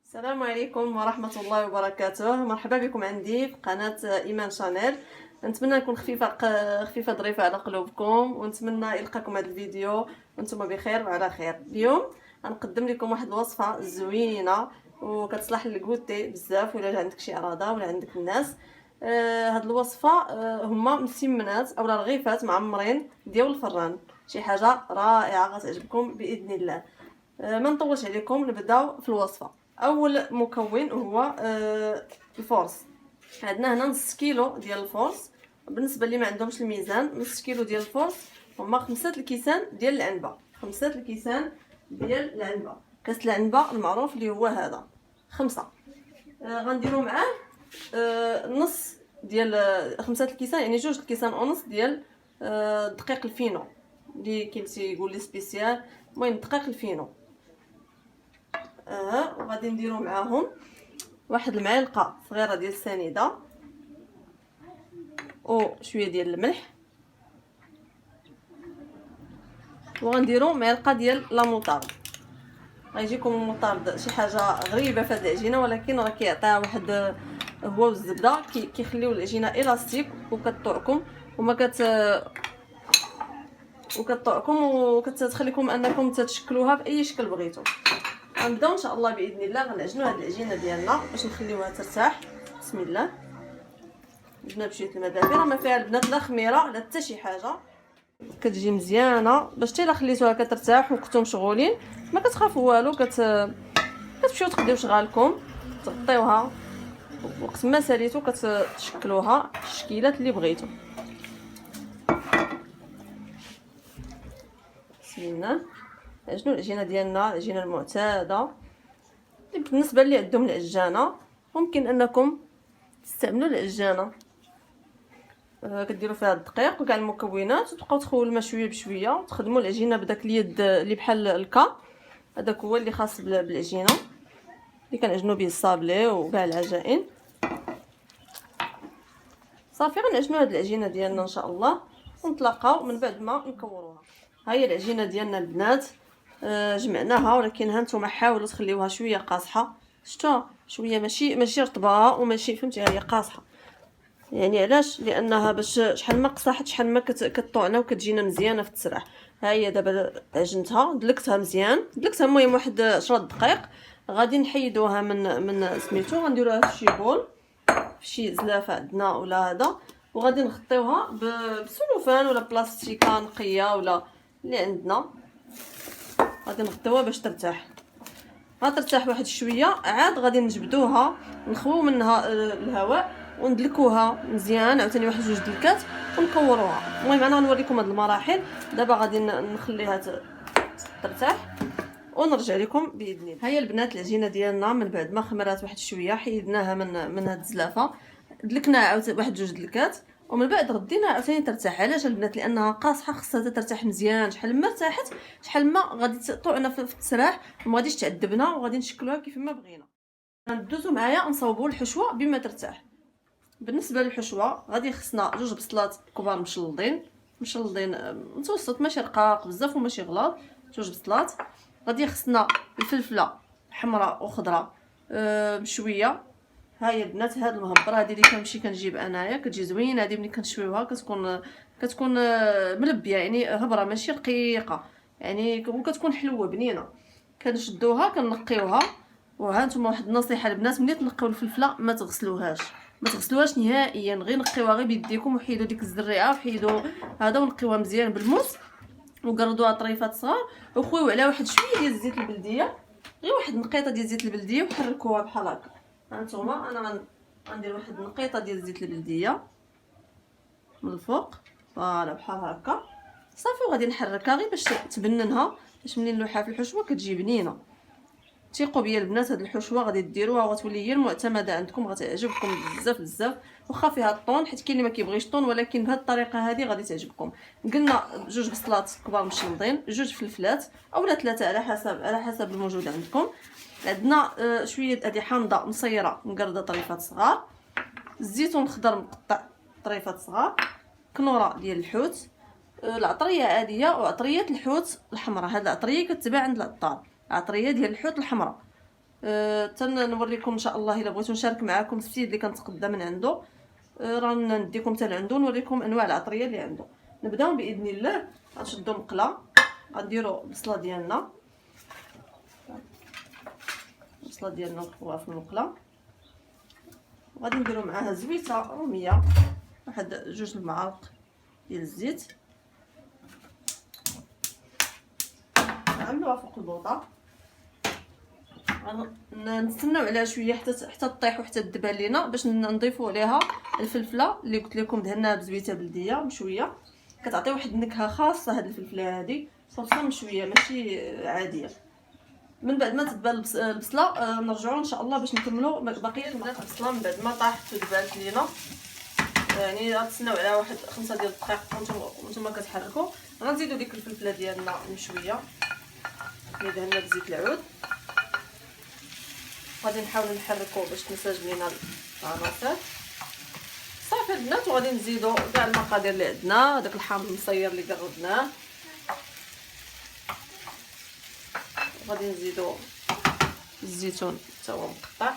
السلام عليكم ورحمة الله وبركاته. مرحبا بكم عندي في قناة إيمان شانيل. نتمنى نكون خفيفة ظريفة على قلوبكم، ونتمنى يلقاكم هذا الفيديو وانتم بخير وعلى خير. اليوم غنقدم لكم واحد الوصفة زوينة وكتصلح للكوتي بزاف، ولا عندك شي عراضة ولا عندك الناس. هاد الوصفة هما مسمنات اولا رغيفات معمرين ديال الفران، شي حاجة رائعة غتعجبكم بإذن الله. ما نطولش عليكم، نبداو في الوصفه. اول مكون هو الفورص. عندنا هنا نص كيلو ديال الفورص. بالنسبه اللي ما عندهمش الميزان، نص كيلو ديال الفورص هما 5 الكيسان ديال العنبه. 5 الكيسان ديال العنبه، كاس العنبه المعروف اللي هو هذا 5. غنديروا معاه نص ديال 5 الكيسان، يعني 2 الكيسان ونص ديال دقيق الفينو اللي كاين يقول لي سبيسيال. المهم دقيق الفينو. وغادي نديرو معاهم واحد المعلقه صغيره ديال السنيده وشويه ديال الملح، وغنديرو معلقه ديال لا موطارد. غيجيكم الموطارد شي حاجه غريبه في هذه العجينه، ولكن راه كيعطيها واحد هو والزبده كيخليو العجينه الاستيك وكتطوعكم وكتطوعكم وكتخليكم انكم تتشكلوها باي شكل بغيتو. غنبداو ان شاء الله باذن الله. غنعجنوا هذه العجينه ديالنا باش نخليوها ترتاح. بسم الله. عندنا بشويه الماء دافي، راه ما فيها البنات لا خميره لا حتى شي حاجه، كتجي مزيانه باش حتى الا خليتوها كترتاح وكنتم مشغولين ما كتخافوا والو. كتمشيو تقضيو شغالكم، تغطيوها وقت ما ساليتو كتشكلوها الشكيلات اللي بغيتو. بسم الله. عجنوا العجينه ديالنا، العجينه المعتاده بالنسبه اللي عندهم العجانه. ممكن انكم تستعملوا العجانه، كديروا فيها الدقيق وكاع المكونات وتبقاو تخويو الماء شويه بشويه وتخدموا العجينه بداك اليد اللي بحال الكا. هذاك هو اللي خاص بالعجينه اللي كنعجنوا به الصابلي وكاع العجائن. صافي غنعجنوا هاد العجينه ديالنا ان شاء الله ونتلاقاو من بعد ما نكوروها. ها هي العجينه ديالنا البنات، جمعناها، ولكن ها نتوما حاولوا تخليوها شويه قاصحه. شتو شويه ماشي رطبه وماشي، فهمتي، هي قاصحه. يعني علاش؟ لانها باش شحال ما قصحت شحال ما كطوعنا وكتجينا مزيانه في التسرح. ها هي دابا عجنتها، دلكتها مزيان، دلكتها المهم واحد 10 دقائق. غادي نحيدوها من سميتو، غنديروها في شي بول، في شي زلافه عندنا ولا هذا، وغادي نغطيوها بسلوفان ولا بلاستيكه نقيه ولا اللي عندنا. غادي نغطيوها باش ترتاح. غترتاح واحد شويه، عاد غادي نجبدوها نخويو منها الهواء وندلكوها مزيان عاوتاني واحد 2 دلكات ونكوروها. المهم انا غنوريكم هاد المراحل. دابا غادي نخليها ترتاح ونرجع لكم باذن الله. ها هي البنات العجينه ديالنا من بعد ما خمرات واحد شويه، حيدناها من هاد الزلافه، دلكناها عاوتاني واحد 2 دلكات، ومن بعد رديناها عاوتاني ترتاح. علاش البنات؟ لانها قاصحه، خاصها ترتاح مزيان. شحال ما ارتاحت شحال ما غادي تطوعنا في التسراح وما غاديش تعذبنا، وغادي نشكلوها كيف ما بغينا. غندوزو معايا نصاوبوا الحشوه بما ترتاح. بالنسبه للحشوه غادي خصنا 2 بصلات كبار مشلضين متوسط، ماشي رقاق بزاف وماشي غلاظ. 2 بصلات. غادي خصنا الفلفله حمراء وخضراء بشويه. ها هي البنات، هاد المهبره هذه اللي كنمشي كنجيب انايا، كتجي زوينه هذه. ملي كنشويوها كتكون ملبيه، يعني هبره ماشي رقيقه، يعني وكتكون حلوه بنينه. كنشدوها كنقيوها. وها نتوما واحد النصيحه البنات، ملي تنقيو الفلفله ما تغسلوهاش نهائيا، غير نقيوها غير بيديكم وحيدوا ديك الزريعه وحيدوا هذا ونقيوها مزيان بالموس وقردوها طريفات صغار وخويو عليها واحد شويه ديال الزيت البلديه، غير واحد نقيطه ديال الزيت البلديه وحركوها بحال هكا. هانتوما انا غندير واحد نقيطه ديال الزيت البلديه من الفوق، فوالا بحال هكا. صافي وغادي نحركها غير باش تبننها، باش ملي نلوحها في الحشوه كتجي بنينه. ثقوا بيا البنات، هاد الحشوه غادي ديروها وغتولي هي المعتمده عندكم، غتعجبكم بزاف بزاف. واخا فيها الطون، حيت كاين اللي ما كيبغيش الطون، ولكن بهاد الطريقه هذه غادي تعجبكم. قلنا 2 بصلات كبار مشلضين، 2 فلفلات اولا 3 على حسب الموجود عندكم. عندنا شويه هذه حامضه مصيره مقرده طريفات صغار، الزيتون خضر مقطع طريفات صغار، كنوره ديال الحوت، العطريه عاديه وعطريه الحوت الحمراء. هاد العطريه كتباع عند العطار، عطريه ديال الحوت الحمراء. تنوريكم ان شاء الله. الا بغيتو نشارك معكم السيد اللي كنتقدى من عنده، راه نديكم حتى لعندو نوريكم انواع العطريه اللي عنده. نبداو باذن الله. غنشدو مقله، غنديرو البصله ديالنا، البصله ديالنا نطلقوها في المقله، وغادي نديرو معاها زويته روميه، واحد 2 المعالق ديال الزيت، نعملوها فوق البوطه. نستناو عليها شويه حتى طيح وحتى تدبل لينا، باش نضيفوا عليها الفلفله اللي قلت لكم دهناها بزويته بلديه مشويه. كتعطي واحد النكهه خاصه هاد الفلفله هادي، صلصه مشويه ماشي عاديه. من بعد ما تدبل البصله نرجعوا ان شاء الله باش نكملوا بقيه البصله. من بعد ما طاحت ودبلت لينا، يعني غتسناو عليها واحد 5 ديال الدقائق وانتم كتحركوا. غنزيدوا ديك الفلفله ديالنا المشويه اللي دهنا بزيت العود، غادي نحاولوا نحركوا باش تنسجم لينا العناصر. صافي البنات، وغادي نزيدوا كاع المقادير اللي عندنا. داك الحامض المصير اللي قربناه، غادي نزيدوا الزيتون حتى هو مقطع.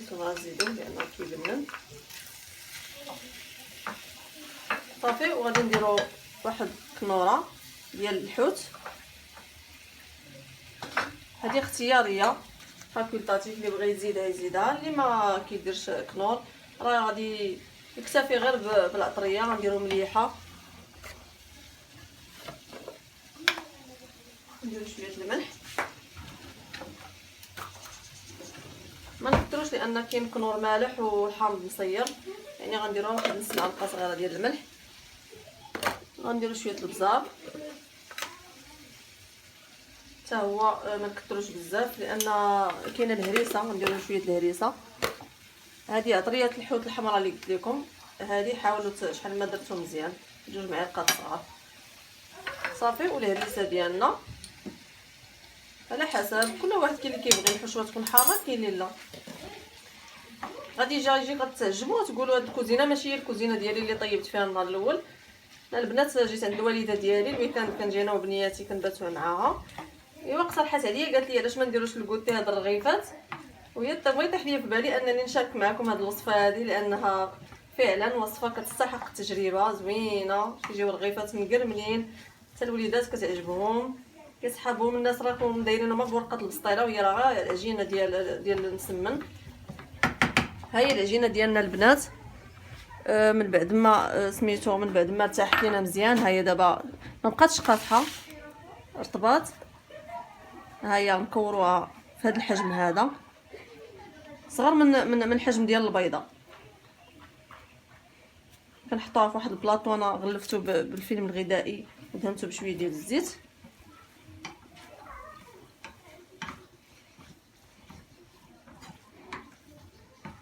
الزيتون غنزيدوه لانه كيبنن. صافي، وغادي نديروا واحد كنوره ديال الحوت، هذه اختياريه فاكولتاتيف، اللي بغى يزيدها يزيدها، اللي ما كيديرش كنور راه غادي يكتفي غير بالعطريه. غنديروا مليحه، نديروا شويه الملح، ما نكثروش لان كاين كنور مالح والحامض مصير، يعني غنديروا واحد نص معلقه صغيره ديال الملح. غنديروا شويه البزار حتى هو ما نكثروش بزاف لان كاينه الهريسه، غنديروا شويه الهريسه. هذه عطريه الحوت الحمراء اللي قلت لكم، هذه حاولوا شحال ما درتو مزيان 2 معالق صغار. صافي، والهريسه ديالنا على حسب كل واحد كاين اللي كيبغي الحشوه تكون حاره، كاين اللي لا. غادي يجي غتعجبوا تقولوا هاد الكوزينه ماشي هي الكوزينه ديالي اللي طيبت فيها النهار الاول. انا البنات جيت عند الوالده ديالي الويكاند، كنجي انا وبنياتي كنباتوا معاها. ايوا اقترحت عليا، قالت لي علاش ما نديروش الكوتي هاد الرغيفات، وهي بغيت يطيح لي في بالي انني نشارك معكم هاد الوصفه هذه، لانها فعلا وصفه كتستحق التجربه، زوينه. كيجيو رغيفات مقرملين حتى الوليدات كتعجبهم، كيسحبهم الناس. راكم دايرين هما بورقه البسطيله وهي راه غير العجينه ديال المسمن. ها هي العجينه ديالنا البنات. من بعد ما سميتو، من بعد ما ارتاحت لينا مزيان، ها هي دابا ما بقاتش قاصحه، رطبات. ها هي نكوروها في هذا الحجم هذا، صغر من الحجم ديال البيضه. كنحطوها في واحد البلاطو، انا غلفتو بالفيلم الغذائي ودهنتو بشويه ديال الزيت.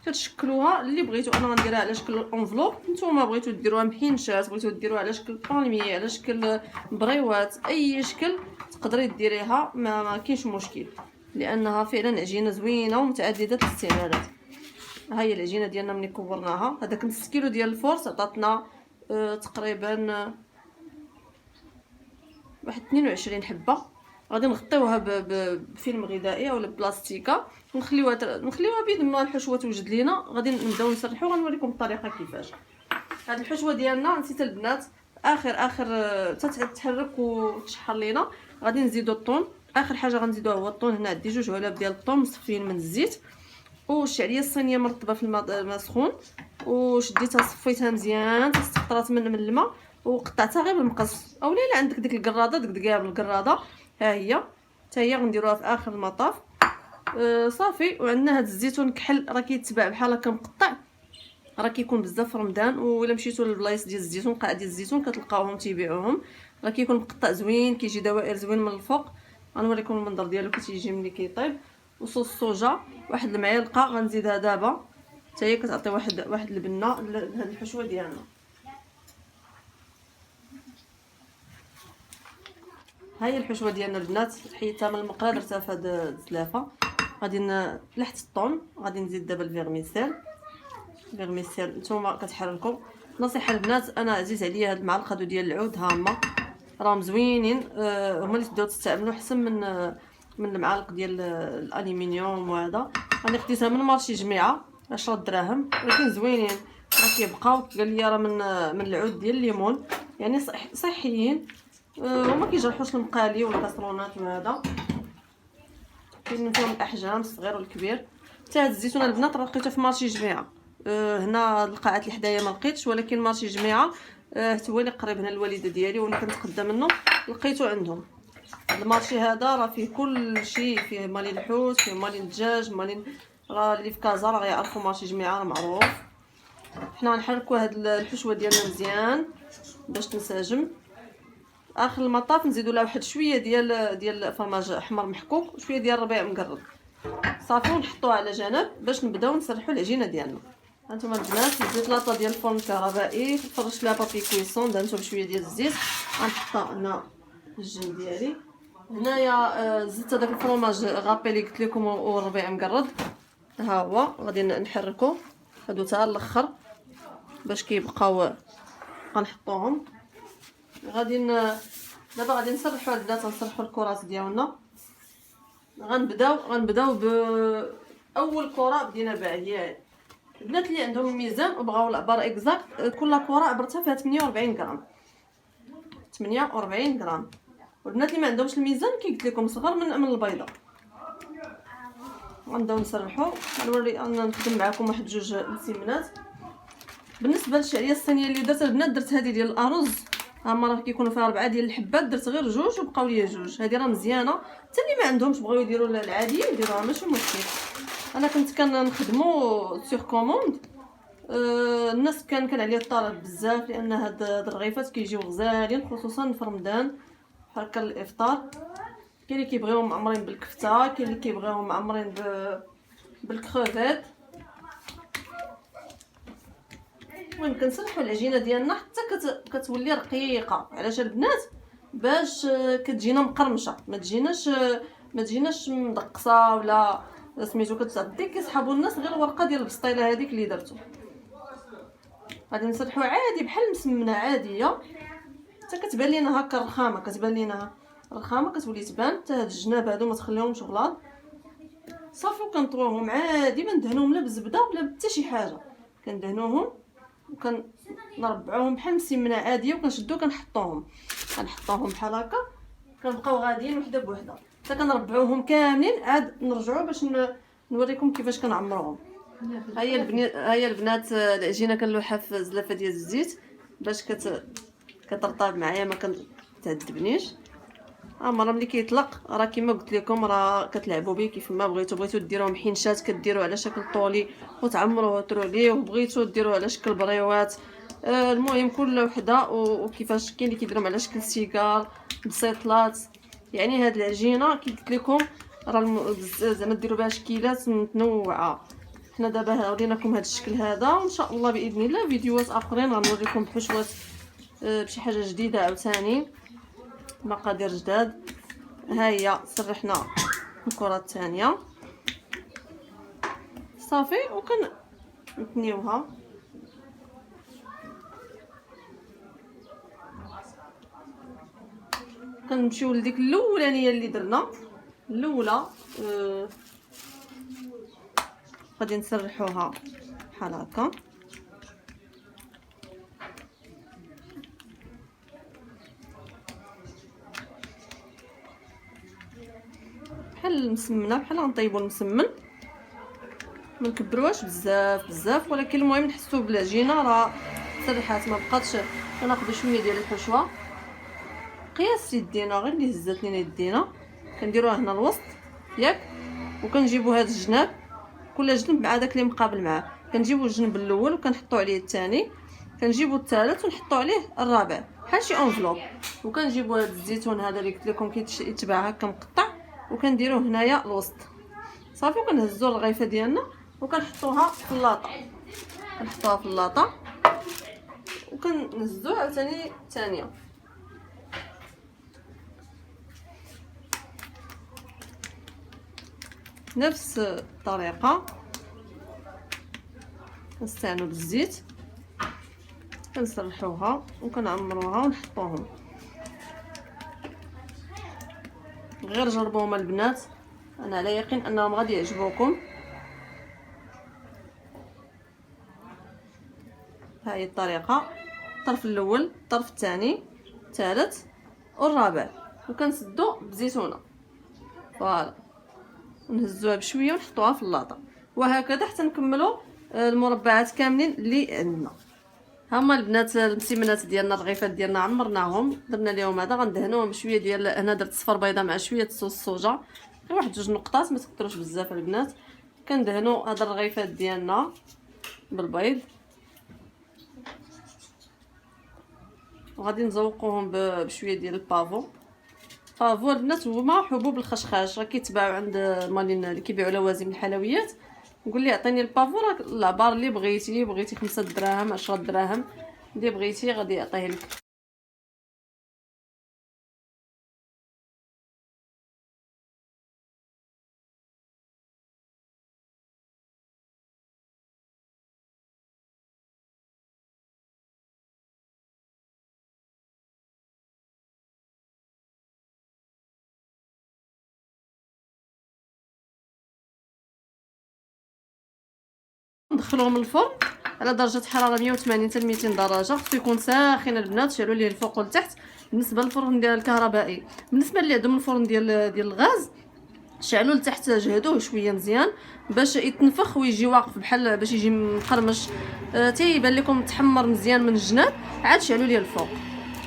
كتشكلوها اللي بغيتو. انا غنديرها على شكل انفلوب، نتوما بغيتو ديروها محينشات، بغيتو ديروها على شكل بالميه، على شكل بريوات، اي شكل تقدري ديريها، ما كاينش مشكل، لانها فعلا عجينه زوينه ومتعدده الاستعمالات. ها هي العجينه ديالنا ملي كورناها. هذاك نص كيلو ديال الفورس عطاتنا تقريبا واحد 22 حبه. غادي نغطيوها بفيلم غذائي اولا بلاستيكه، نخليوها بيد ما الحشوه توجد لينا. غادي نبداو نسرحوا، غنوريكم الطريقه كيفاش. هاد الحشوه ديالنا نسيت البنات، اخر تتحرك وتشحر لينا. غادي نزيدو الطون، اخر حاجه غنزيدوها هو الطون. هنا عندي 2 علب ديال الطون مصفيين من الزيت، والشعريه الصينيه مرطبه في الماء سخون، وشديتها صفيتها مزيان، استقطرات من الماء، وقطعتها غير بالمقص، اولا الا عندك ديك القراده دقدقيها بالقراده. ها هي حتى هي غنديروها في اخر المطاف. صافي. وعندنا هاد الزيتون كحل، راه كيتباع بحال هكا مقطع، راه كيكون بزاف في رمضان. ولا مشيتوا للبلايص ديال الزيتون، قاع ديال الزيتون كتلقاوهم تيبيعوهم، راه كيكون مقطع زوين، كيجي دوائر زوين من الفوق. غنوريكم المنظر ديالو كتيجي ملي كيطيب. وصوص الصوجا واحد المعلقه غنزيدها دابا، حتى هي كتعطي واحد البنه لهاد الحشوه ديالنا. ها هي الحشوه ديالنا البنات، حيدتها من المقله درتها في هاد الزلافه. غادي لحت الطون، غادي نزيد دابا الفيرميسيل. نتوما كتحركوا. نصيحه البنات، انا عزيز عليا هاد المعلقه ديال العود هامه، راهم زوينين. هما اللي تبداو تستعملوا احسن من المعالق ديال الالومنيوم. وهذا راني خديتها من مارشي جميعه 10 دراهم، ولكن زوينين. راه كيبقاو قال لي راه من العود ديال الليمون، يعني صحيين وما كيجرحوش المقالي والكاسرونات. وهذا كاين فيهم الاحجام الصغير والكبير. حتى هاد الزيتونه البنات راه لقيتها في مارشي جميعه. هنا القاعات اللي حدايا ما لقيتش، ولكن مارشي جميعه حتى هو اللي قريب هنا الوالده ديالي وانا كنتقدى منه لقيته عندهم. المارشي هذا راه فيه كل شيء، فيه مالين الحوت، فيه مالين الدجاج، مالين. راه اللي في كازا راه غيعرفوا مارشي جميعه، راه معروف. حنا غنحركوا هاد الحشوه ديالنا مزيان باش تنسجم. اخر المطاف نزيدوا لها واحد شويه ديال فرماج احمر محكوك وشويه ديال الربيع مقرد صافي، ونحطوها على جنب باش نبداو نسرحوا العجينه ديالنا. هانتوما البنات زيت لاطه ديال الفرن الكهربائي، فرشت لها بابي كويسون، درتو بشويه ديال الزيت. غنحطها هنا في الجنب ديالي. هنايا زدت هذاك الفرماج غابي اللي قلت لكم والربيع مقرد، ها هو غادي نحركو هادو حتى الاخر باش كيبقاو. غنحطوهم دابا غادي نسرحوا البنات، غنسرحوا الكرات ديالنا. غنبداو باول كره بدينا بها هي البنات اللي عندهم الميزان وبغاو العبار اكزاكت. كل كره عبرتها فيها 48 غرام، 48 غرام. والبنات اللي ما عندهمش الميزان كي قلت لكم صغر من البيضه. غنبداو نسرحوا. نوري انا نخدم معكم واحد جوج مسمنات. بالنسبه للشعريه الصينيه اللي درت البنات، درت هذه ديال الارز. هما راه كيكونوا فيها 4 ديال الحبات، درت غير جوج وبقاو لي جوج. هذه راه مزيانه، حتى اللي ما عندهمش بغاو يديروا العاديه يديروها ماشي مشكل. انا كنت كنخدمو سور كوموند. الناس كان عليا الطلب بزاف، لان هاد الرغيفات كيجيو غزالين خصوصا في رمضان هكا الافطار. كاين اللي كيبغيوهم معمرين بالكفته، كاين اللي كيبغيوهم معمرين بالكروفيت. المهم كنسرحوا العجينه ديالنا حتى كتولي رقيقه. علاش البنات؟ باش كتجينا مقرمشه، ما تجيناش مدقصه ولا سميتو. كتعطي كيسحبوا الناس غير الورقه ديال البسطيله هذيك اللي درتو. غادي نسرحوا عادي بحال المسمنه عاديه حتى كتبان لينا هكا الرخامه، كتولي تبان. حتى هاد الجناب هادو ما تخليهمش غلاظ صافي. وكنطروهم عادي، ما ندهنوهم لا بالزبده ولا حتى شي حاجه. كندهنوهم وكنربعوهم بحال مسمنه عاديه، وكنشدو كنحطوهم بحال هكا. كنبقاو غاديين وحده بوحده حتى كنربعوهم كاملين. عاد نرجعوا باش نوريكم كيفاش كنعمروهم. هيا البنات العجينه كنلوحها في زلافه ديال الزيت باش كترطب معايا، ما كتعذبنيش. مرة ملي كيطلق راه كما قلت لكم راه كتلعبوا به كيف ما بغيتو ديروه محنشات كديروه على شكل طولي وتعمروه وتروليه، وبغيتو ديروه على شكل بريوات. المهم كل وحده وكيفاش. كاين اللي كيديرهم على شكل سيجار بسيطلات. يعني هاد العجينه كي قلت لكم راه زعما ديروا بها شكيلات متنوعه. حنا دابا وريناكم هاد الشكل هذا، وان شاء الله باذن الله فيديوهات اخرين غنوريكم بحشوات بشي حاجه جديده عاوتاني، مقادير جداد. ها هي سرحنا الكره الثانيه صافي، نتنيوها. كنمشيو لديك الاولانيه اللي درنا الاولى. غادي نسرحوها بحال هكا. بحال المسمنه، بحال غنطيبوا المسمن، ما نكبروهاش بزاف. ولكن المهم نحسوا بالعجينه راه سرحات ما بقاتش. كناخذوا شويه ديال الحشوه قياس يدينا، غير اللي هزات لينا يدينا كنديروها هنا الوسط ياك. وكنجيبوا هذا الجناب، كل جنب مع داك اللي مقابل معاه. كنجيبوا الجنب الاول وكنحطوا عليه الثاني، كنجيبوا الثالث ونحطوا عليه الرابع بحال شي انفلوب. وكنجيبوا هذا الزيتون هذا اللي قلت لكم كيتباع هكا مقطع، وكنديروه هنايا الوسط صافي. وكنهزوا الرغيفه ديالنا وكنحطوها في اللاطه، وكنهزوها عاوتاني ثانيه. نفس الطريقه نستعملوا بالزيت، كنسرحوها وكنعمروها ونحطوهم. غير جربوهم البنات، انا على يقين انهم غادي يعجبوكم. ها هي الطريقه، الطرف الاول، الطرف الثاني، الثالث والرابع، وكنسدو بزيتونه فوالا، نهزوها بشويه ونحطوها في اللاطه، وهكذا حتى نكملوا المربعات كاملين اللي عندنا. هما البنات المسيمنات ديالنا، الرغيفات ديالنا عمرناهم، درنا ليهم هذا، غندهنوهم بشويه ديال، هنا درت صفر بيضه مع شويه صوص الصوجا، غير واحد جوج نقطات، ما تكثروش بزاف البنات. كندهنوا هاد الرغيفات ديالنا بالبيض، وغادي نزوقوهم بشويه ديال البافو. بافو البنات هما حبوب الخشخاش، راه كيتباعوا عند مالين اللي كيبيعوا لوازم الحلويات. نقول ليه عطيني البافو، راه العبار اللي بغيتي 5 دراهم 10 دراهم اللي بغيتي غادي يعطيه لك. ندخلوهم الفرن على درجه حراره 180 حتى 200 درجه، خصو يكون ساخن البنات، شعلوا ليه الفوق والتحت. بالنسبه للفرن ديال الكهربائي، بالنسبه اللي عندهم الفرن ديال الغاز، شعلوا لتحت، جهدوه شويه مزيان باش يتنفخ ويجي واقف بحال باش يجي مقرمش، تيبان لكم تحمر مزيان من الجناب، عاد شعلوا ليه الفوق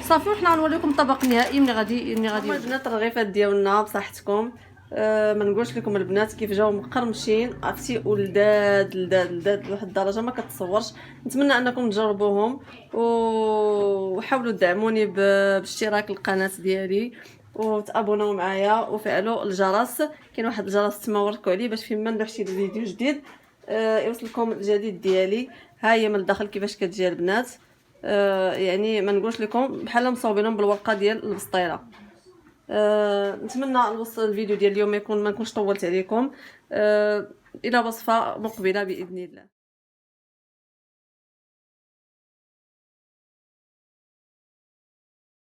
صافي. وحنا غنوريكم الطبق النهائي ملي غادي البنات الرغيفات ديالنا بصحتكم. ما نقولش لكم البنات كيف جاو مقرمشين، عرفتي، ولداد لداد لواحد الدرجه ما كتصورش. نتمنى انكم تجربوهم، وحاولوا تدعموني باشتراك القناه ديالي، وتابوناو معايا وفعلوا الجرس، كاين واحد الجرس تما وركوا عليه باش فيما ندير شي فيديو جديد يوصلكم الجديد ديالي. ها هي من الداخل كيفاش كتجي البنات، يعني ما نقولش لكم بحال مصوبينهم بالورقه ديال البسطيله. نتمنى الفيديو ديال اليوم ما نكونش طولت عليكم. الى وصفه مقبله باذن الله.